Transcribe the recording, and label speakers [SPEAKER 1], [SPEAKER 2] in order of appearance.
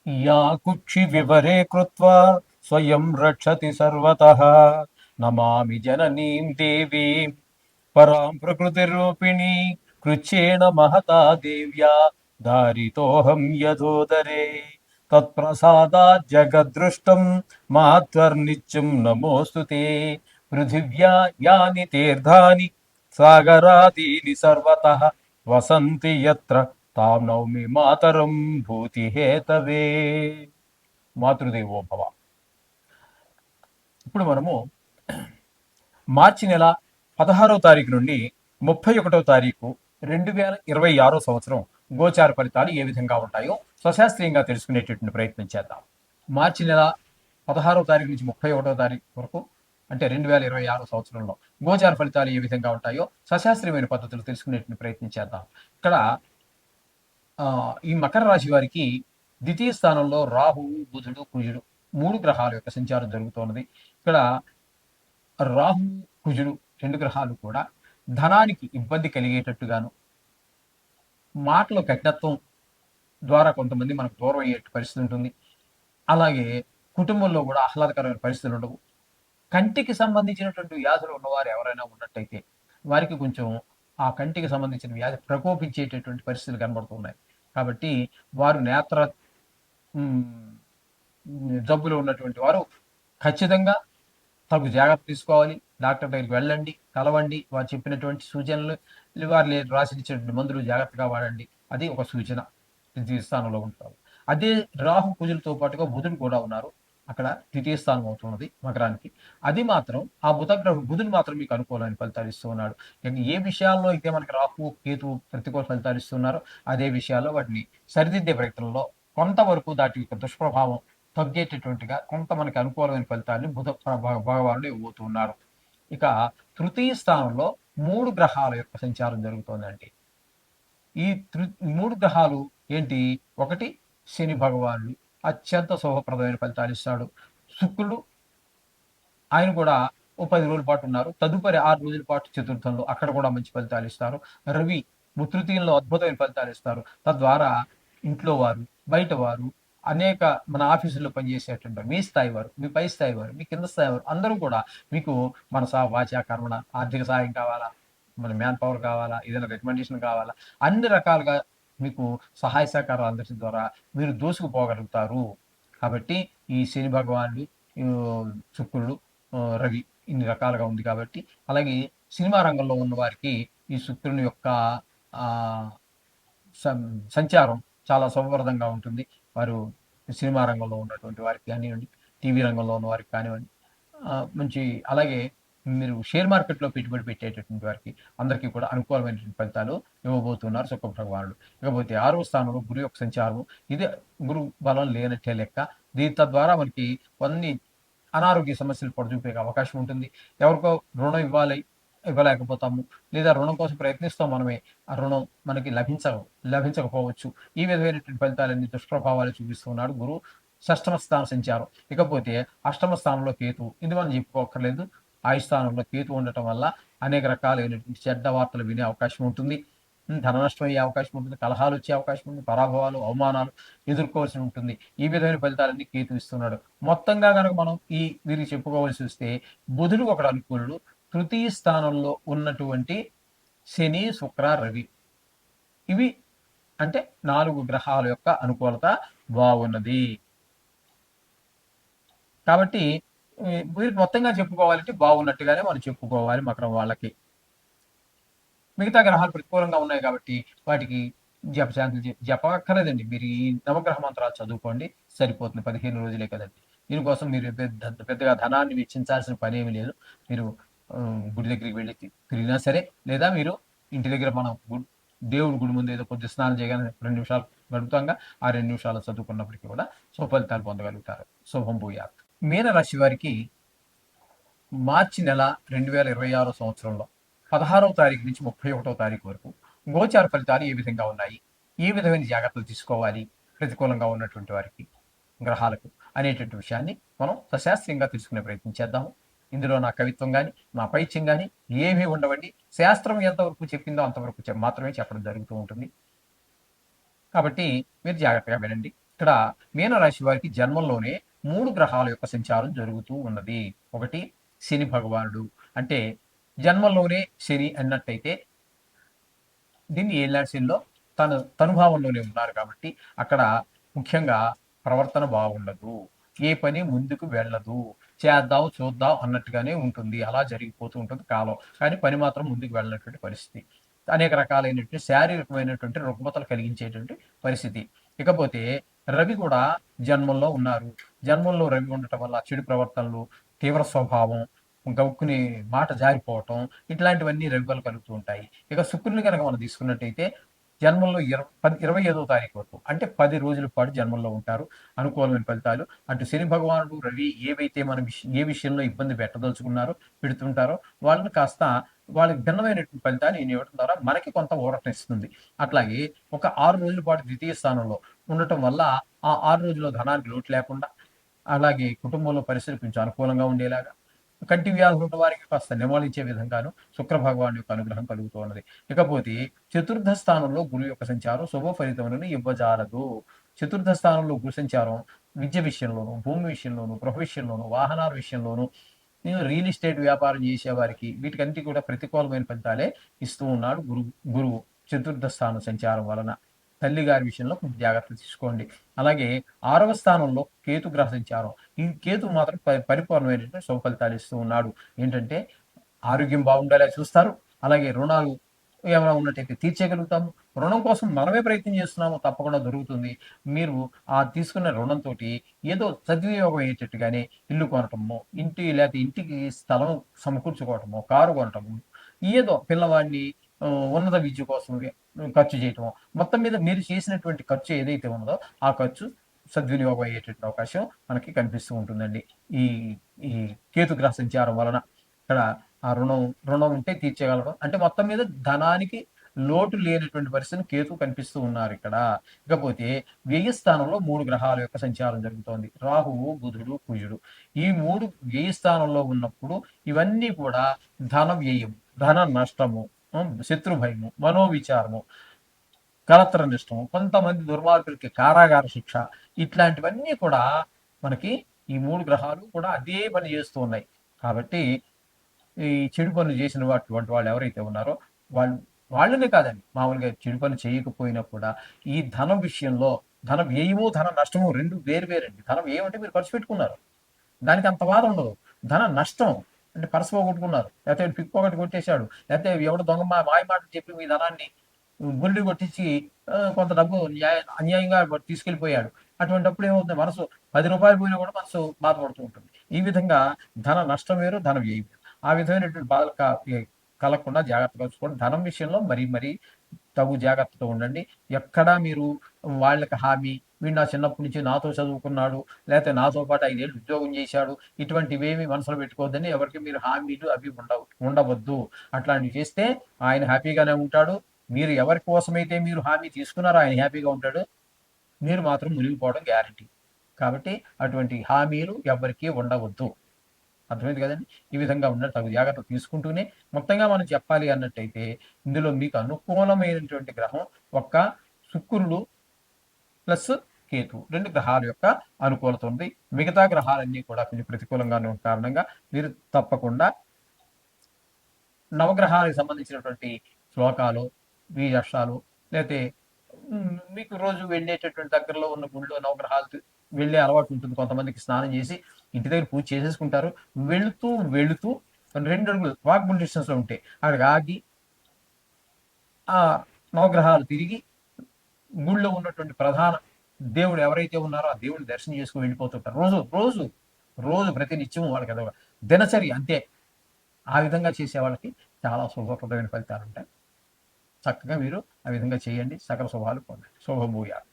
[SPEAKER 1] या कुक्षि विवरे कृत्वा स्वयं रक्षति सर्वतः नमामि जननीं देवीं परां प्रकृतिरूपिणी कृच्छ्रेण महता देव्या धारितोऽहं यथोदरे तत्प्रसादात् जगद्दृष्टं मात्वर्नित्यं नमोऽस्तु ते पृथिव्या यानि तीर्थानि सागरादीनि सर्वतः वसन्ति यत्र తాం నౌమి మాతరం భూతి హేతవే. మాతృదేవో భవ. ఇప్పుడు మనము మార్చి నెల 16వ తారీఖు నుండి 31వ తారీఖు 2026 సంవత్సరం గోచార ఫలితాలు ఏ విధంగా ఉంటాయో స్వశాస్త్రీయంగా తెలుసుకునేటటువంటి ప్రయత్నం చేద్దాం. మార్చి నెల 16వ తారీఖు నుంచి 31వ తారీఖు వరకు అంటే 2026 సంవత్సరంలో గోచార ఫలితాలు ఏ విధంగా ఉంటాయో సశాస్త్రీయమైన పద్ధతులు తెలుసుకునేటువంటి ప్రయత్నం చేద్దాం. ఇక్కడ ఈ మకర రాశి వారికి ద్వితీయ స్థానంలో రాహువు, బుధుడు, కుజుడు 3 గ్రహాల యొక్క సంచారం జరుగుతున్నది. ఇక్కడ రాహు, కుజుడు 2 గ్రహాలు కూడా ధనానికి ఇబ్బంది కలిగేటట్టుగాను, మాటల కఠినత్వం ద్వారా కొంతమంది మనకు దూరం అయ్యే పరిస్థితి ఉంటుంది. అలాగే కుటుంబంలో కూడా ఆహ్లాదకరమైన పరిస్థితులు ఉండవు. కంటికి సంబంధించినటువంటి వ్యాధులు ఉన్నవారు ఎవరైనా ఉన్నట్టయితే వారికి కొంచెం ఆ కంటికి సంబంధించిన వ్యాధి ప్రకోపించేటటువంటి పరిస్థితులు కనబడుతున్నాయి. కాబట్టి వారు నేత్ర జబ్బులు ఉన్నటువంటి వారు ఖచ్చితంగా తగు జాగ్రత్త తీసుకోవాలి. డాక్టర్ దగ్గరికి వెళ్ళండి, కలవండి, వారు చెప్పినటువంటి సూచనలు, వారు రాసిచ్చినటువంటి మందులు జాగ్రత్తగా వాడండి. అది ఒక సూచన. ద్వితీయ స్థానంలో ఉంటారు. అదే రాహు కుజులతో పాటుగా బుధుడు కూడా ఉన్నారు. అక్కడ ద్వితీయ స్థానం అవుతున్నది మకరానికి. అది మాత్రం ఆ బుధుడు మాత్రం మీకు అనుకూలమైన ఫలితాలు ఇస్తూ ఉన్నాడు. ఏ విషయాల్లో అయితే మనకి రాహు, కేతు ప్రతికూల ఫలితాలు ఇస్తున్నారో అదే విషయాల్లో వాటిని సరిదిద్దే ప్రయత్నంలో కొంతవరకు దాటి యొక్క దుష్ప్రభావం తగ్గేటటువంటిగా కొంత మనకి అనుకూలమైన ఫలితాన్ని బుధ భగవానుడు ఇవ్వబోతున్నారు. ఇక తృతీయ స్థానంలో 3 గ్రహాల యొక్క సంచారం జరుగుతోందండి. ఈ 3 గ్రహాలు ఏంటి? ఒకటి శని భగవానుడు అత్యంత శుభప్రదమైన ఫలితాలు ఇస్తాడు. శుక్రుడు ఆయన కూడా ఓ 10 రోజుల పాటు ఉన్నారు. తదుపరి 6 రోజుల పాటు చతుర్థంలో అక్కడ కూడా మంచి ఫలితాలు ఇస్తారు. రవి తృతీయంలో అద్భుతమైన ఫలితాలు ఇస్తారు. తద్వారా ఇంట్లో వారు, బయట వారు, అనేక మన ఆఫీసుల్లో పనిచేసేటువంటి మీ స్థాయి వారు, మీ పై స్థాయి వారు, మీ కింద స్థాయి వారు అందరూ కూడా మీకు మనస వాచ కర్మణ, ఆర్థిక సహాయం కావాలా, మన మ్యాన్ పవర్ కావాలా, ఏదైనా రికమెండేషన్ కావాలా, అన్ని రకాలుగా మీకు సహాయ సహకారాలు అందరి ద్వారా మీరు దూసుకుపోగలుగుతారు. కాబట్టి ఈ శని భగవానుడు, శుక్రుడు, రవి ఇన్ని రకాలుగా ఉంది కాబట్టి, అలాగే సినిమా రంగంలో ఉన్న వారికి ఈ శుక్రుని యొక్క సంచారం చాలా సౌవర్ధంగా ఉంటుంది. వారు సినిమా రంగంలో ఉన్నటువంటి వారికి కానివ్వండి, టీవీ రంగంలో ఉన్న వారికి కానివ్వండి, మంచి అలాగే మీరు షేర్ మార్కెట్లో పెట్టుబడి పెట్టేటటువంటి వారికి అందరికీ కూడా అనుకూలమైనటువంటి ఫలితాలు ఇవ్వబోతున్నారు శుక్ర భగవానుడు. ఇకపోతే 6వ స్థానంలో గురు యొక్క సంచారం. ఇదే గురు బలం లేనట్టే లెక్క. తద్వారా మనకి కొన్ని అనారోగ్య సమస్యలు పొడచూపే అవకాశం ఉంటుంది. ఎవరికో రుణం ఇవ్వలేకపోతాము, లేదా రుణం కోసం ప్రయత్నిస్తాం మనమే, ఆ రుణం మనకి లభించకపోవచ్చు. ఈ విధమైనటువంటి ఫలితాలన్నీ దుష్ప్రభావాలు చూపిస్తున్నాడు గురు షష్టమ స్థాన సంచారం. ఇకపోతే అష్టమ స్థానంలో కేతు. ఇది మనం చెప్పుకోక్కర్లేదు. ఆయుష్ స్థానంలో కేతు ఉండటం వల్ల అనేక రకాలైనటువంటి చెడ్డ వార్తలు వినే అవకాశం ఉంటుంది. ధన నష్టం అయ్యే అవకాశం ఉంటుంది, కలహాలు వచ్చే అవకాశం ఉంటుంది, పరాభవాలు, అవమానాలు ఎదుర్కోవాల్సి ఉంటుంది. ఈ విధమైన ఫలితాలన్నీ కేతు ఇస్తున్నాడు. మొత్తంగా కనుక మనం వీరికి చెప్పుకోవాల్సి వస్తే బుధుడు ఒకడు అనుకూలుడు, తృతీయ స్థానంలో ఉన్నటువంటి శని, శుక్ర, రవి, ఇవి అంటే 4 గ్రహాల యొక్క అనుకూలత బాగున్నది. కాబట్టి వీరికి మొత్తంగా చెప్పుకోవాలంటే బాగున్నట్టుగానే మనం చెప్పుకోవాలి మకరం వాళ్ళకి. మిగతా గ్రహాలు ప్రతికూలంగా ఉన్నాయి కాబట్టి వాటికి జపశాంతులు జపక్కర్లేదండి. మీరు ఈ నవగ్రహ మంత్రాలు చదువుకోండి, సరిపోతుంది. 15 రోజులే కదండి. దీనికోసం మీరు పెద్దగా ధనాన్ని వెచ్చించాల్సిన పని ఏమీ లేదు. మీరు గుడి దగ్గరికి వెళ్ళి తిరిగినా సరే, లేదా మీరు ఇంటి దగ్గర మనం దేవుడి గుడి ముందు ఏదో కొద్ది స్నానం చేయగానే 2 నిమిషాలు గడుపుతాంగా, ఆ 2 నిమిషాలు చదువుకున్నప్పటికీ కూడా ఫలితాలు పొందగలుగుతారు. శుభం భూయాత్. మీనరాశి వారికి మార్చి నెల 2026 సంవత్సరంలో 16వ తారీఖు నుంచి 31వ తారీఖు వరకు గోచార ఫలితాలు ఏ విధంగా ఉన్నాయి, ఏ విధమైన జాగ్రత్తలు తీసుకోవాలి ప్రతికూలంగా ఉన్నటువంటి వారికి, గ్రహాలకు అనేటువంటి విషయాన్ని మనం సశాస్త్రీయంగా తెలుసుకునే ప్రయత్నం చేద్దాము. ఇందులో నా కవిత్వం కానీ, నా పైత్యం కానీ ఏమీ ఉండవండి. శాస్త్రం ఎంతవరకు చెప్పిందో అంతవరకు మాత్రమే చెప్పడం జరుగుతూ ఉంటుంది. కాబట్టి మీరు జాగ్రత్తగా వినండి. ఇక్కడ మీనరాశి వారికి జన్మంలోనే 3 గ్రహాల యొక్క సంచారం జరుగుతూ ఉన్నది. ఒకటి శని భగవానుడు. అంటే జన్మంలోనే శని అన్నట్టయితే దీన్ని ఏలినాటి శనిలో తనుభావంలోనే ఉన్నారు కాబట్టి అక్కడ ముఖ్యంగా ప్రవర్తన బాగుండదు. ఏ పని ముందుకు వెళ్ళదు. చేద్దాం, చూద్దాం అన్నట్టుగానే ఉంటుంది. అలా జరిగిపోతూ ఉంటుంది కాలం. కానీ పని మాత్రం ముందుకు వెళ్ళనటువంటి పరిస్థితి. అనేక రకాలైనటువంటి శారీరకమైనటువంటి రుగ్మతలు కలిగించేటువంటి పరిస్థితి. ఇకపోతే రవి కూడా జన్మంలో ఉన్నారు. జన్మంలో రవి ఉండటం వల్ల చెడు ప్రవర్తనలు, తీవ్ర స్వభావం, గబుక్కుని మాట జారిపోవటం ఇట్లాంటివన్నీ రవి వల్ల కలుగుతూ ఉంటాయి. ఇక శుక్రుడిని కనుక మనం తీసుకున్నట్టయితే జన్మంలో 25వ తారీఖు వరకు అంటే 10 రోజుల పాటు జన్మంలో ఉంటారు. అనుకూలమైన ఫలితాలు. అటు శని భగవానుడు, రవి ఏవైతే మనం ఏ విషయంలో ఇబ్బంది పెట్టదలుచుకున్నారో, పెడుతుంటారో వాళ్ళని కాస్త వాళ్ళకి భిన్నమైనటువంటి ఫలితాలు ఈయన ఇవ్వడం ద్వారా మనకి కొంత ఊరటనిస్తుంది. అట్లాగే ఒక 6 రోజుల పాటు ద్వితీయ స్థానంలో ఉండటం వల్ల ఆ 6 రోజుల్లో ధనానికి లోటు లేకుండా, అలాగే కుటుంబంలో పరిస్థితులు కొంచెం అనుకూలంగా ఉండేలాగా, కంటి వ్యాధులు ఉన్న వారికి కాస్త నివారించే విధంగాను శుక్ర భగవాన్ యొక్క అనుగ్రహం కలుగుతూ ఉన్నది. ఇకపోతే చతుర్థ స్థానంలో గురువు యొక్క సంచారం శుభ ఫలితములను ఇవ్వజాలదు. చతుర్థ స్థానంలో గురు సంచారం విద్య విషయంలోను, భూమి విషయంలోను, గృహ విషయంలోను, వాహనాల విషయంలోను, రియల్ ఎస్టేట్ వ్యాపారం చేసే వారికి వీటికంటే కూడా ప్రతికూలమైన ఫలితాలే ఇస్తూ ఉన్నాడు గురువు చతుర్థ స్థానం సంచారం వలన. తల్లి గారి విషయంలో కొంచెం జాగ్రత్తలు తీసుకోండి. అలాగే 6వ స్థానంలో కేతు గ్రహ సంచారం. ఈ కేతు మాత్రం పరిపూర్ణమైనటువంటి శుభ ఫలితాలు ఇస్తూ ఉన్నాడు. ఏంటంటే ఆరోగ్యం బాగుండేలా చూస్తారు. అలాగే రుణాలు ఏమైనా ఉన్నట్టయితే తీర్చేయగలుగుతాము. రుణం కోసం మనమే ప్రయత్నం చేస్తున్నాము, తప్పకుండా దొరుకుతుంది. మీరు ఆ తీసుకున్న రుణంతోటి ఏదో సద్వినియోగం అయ్యేటట్టుగానే ఇల్లు కొనటమో, లేకపోతే ఇంటికి స్థలం సమకూర్చుకోవటమో, కారు కొనటము, ఏదో పిల్లవాడిని ఉన్నత విద్య కోసం ఖర్చు చేయటమో, మొత్తం మీద మీరు చేసినటువంటి ఖర్చు ఏదైతే ఉన్నదో ఆ ఖర్చు సద్వినియోగం అయ్యేటటువంటి అవకాశం మనకి కనిపిస్తూ ఉంటుందండి. ఈ ఈ కేతుగ్రహ సంచారం వలన ఇక్కడ ఆ రుణం ఉంటే తీర్చేయగలడం అంటే మొత్తం మీద ధనానికి లోటు లేనటువంటి పరిస్థితిని కేతు కనిపిస్తూ ఉన్నారు ఇక్కడ. ఇకపోతే వ్యయ స్థానంలో 3 గ్రహాల యొక్క సంచారం జరుగుతోంది. రాహువు, బుధుడు, కుజుడు. ఈ 3 వ్యయ స్థానంలో ఉన్నప్పుడు ఇవన్నీ కూడా ధన వ్యయం, ధన నష్టము, శత్రు భయము, మనోవిచారము, కలత్ర నష్టము, కొంతమంది దుర్మార్గులకి కారాగార శిక్ష, ఇట్లాంటివన్నీ కూడా మనకి ఈ 3 గ్రహాలు కూడా అదే పని చేస్తూ ఉన్నాయి. కాబట్టి ఈ చెడు పనులు చేసిన అటువంటి వాళ్ళు ఎవరైతే ఉన్నారో వాళ్ళనే కాదండి, మామూలుగా చెడు పని చేయకపోయినా కూడా ఈ ధనం విషయంలో ధన వ్యయము, ధన నష్టము 2 వేరండి. ధనం వ్యయం అంటే మీరు ఖర్చు పెట్టుకున్నారు. దానికి అంత బాధ ఉండదు. ధన నష్టం అంటే పర్స్ పోగొట్టుకున్నారు, లేకపోతే పిక్ పాకెట్ కొట్టేశాడు, లేకపోతే ఎవడో దొంగ మాయ మాటలు చెప్పి మీ ధనాన్ని గుండి కొట్టించి కొంత డబ్బు అన్యాయంగా తీసుకెళ్ళిపోయాడు. అటువంటిప్పుడు ఏమవుతుంది, మనసు 10 రూపాయలు పోయినా కూడా మనసు బాధపడుతూ ఉంటుంది. ఈ విధంగా ధన నష్టం వేరు, ధన వ్యయం వేరు. ఆ విధమైనటువంటి బాధలు కలగకుండా జాగ్రత్తగా చూసుకోండి. ధనం విషయంలో మరీ తగు జాగ్రత్తతో ఉండండి. ఎక్కడా మీరు వాళ్ళకి హామీ, వీడు నా చిన్నప్పటి నుంచి నాతో చదువుకున్నాడు, లేకపోతే నాతో పాటు 5 ఏళ్ళు ఉద్యోగం చేశాడు, ఇటువంటివేమి మనసులో పెట్టుకోవద్దని ఎవరికి మీరు హామీలు అవి ఉండవద్దు. అట్లాంటివి చేస్తే ఆయన హ్యాపీగానే ఉంటాడు. మీరు ఎవరి కోసమైతే మీరు హామీ తీసుకున్నారో ఆయన హ్యాపీగా ఉంటాడు. మీరు మాత్రం మునిగిపోవడం గ్యారంటీ. కాబట్టి అటువంటి హామీలు ఎవ్వరికీ ఉండవద్దు. అర్థమైంది కదండి. ఈ విధంగా ఉన్న తగు జాగ్రత్తలు తీసుకుంటూనే మొత్తంగా మనం చెప్పాలి అన్నట్టయితే ఇందులో మీకు అనుకూలమైనటువంటి గ్రహం ఒక్క శుక్రుడు ప్లస్ కేతు 2 గ్రహాల యొక్క అనుకూలత ఉంది. మిగతా గ్రహాలన్నీ కూడా కొంచెం ప్రతికూలంగానే ఉన్న కారణంగా మీరు తప్పకుండా నవగ్రహాలకు సంబంధించినటువంటి శ్లోకాలు, బీజాక్షరాలు, లేకపోతే మీకు రోజు వెళ్ళేటటువంటి దగ్గరలో ఉన్న గుడిలో నవగ్రహాలు వెళ్ళే అలవాటు ఉంటుంది. కొంతమందికి స్నానం చేసి ఇంటి దగ్గర పూజ చేసేసుకుంటారు. వెళుతూ 2 అడుగులు వాకబుల్ డిస్టెన్స్ లో ఉంటే అక్కడికి ఆగి ఆ నవగ్రహాలు తిరిగి గుళ్ళో ఉన్నటువంటి ప్రధాన దేవుడు ఎవరైతే ఉన్నారో ఆ దేవుడిని దర్శనం చేసుకుని వెళ్ళిపోతుంటారు. రోజు ప్రతి నిత్యం వాళ్ళకి అదొక దినచర్య అంతే. ఆ విధంగా చేసే వాళ్ళకి చాలా శుభప్రదమైన ఫలితాలు ఉంటాయి. చక్కగా మీరు ఆ విధంగా చేయండి. సకల శుభాలు పొందండి. శుభభూయాలు.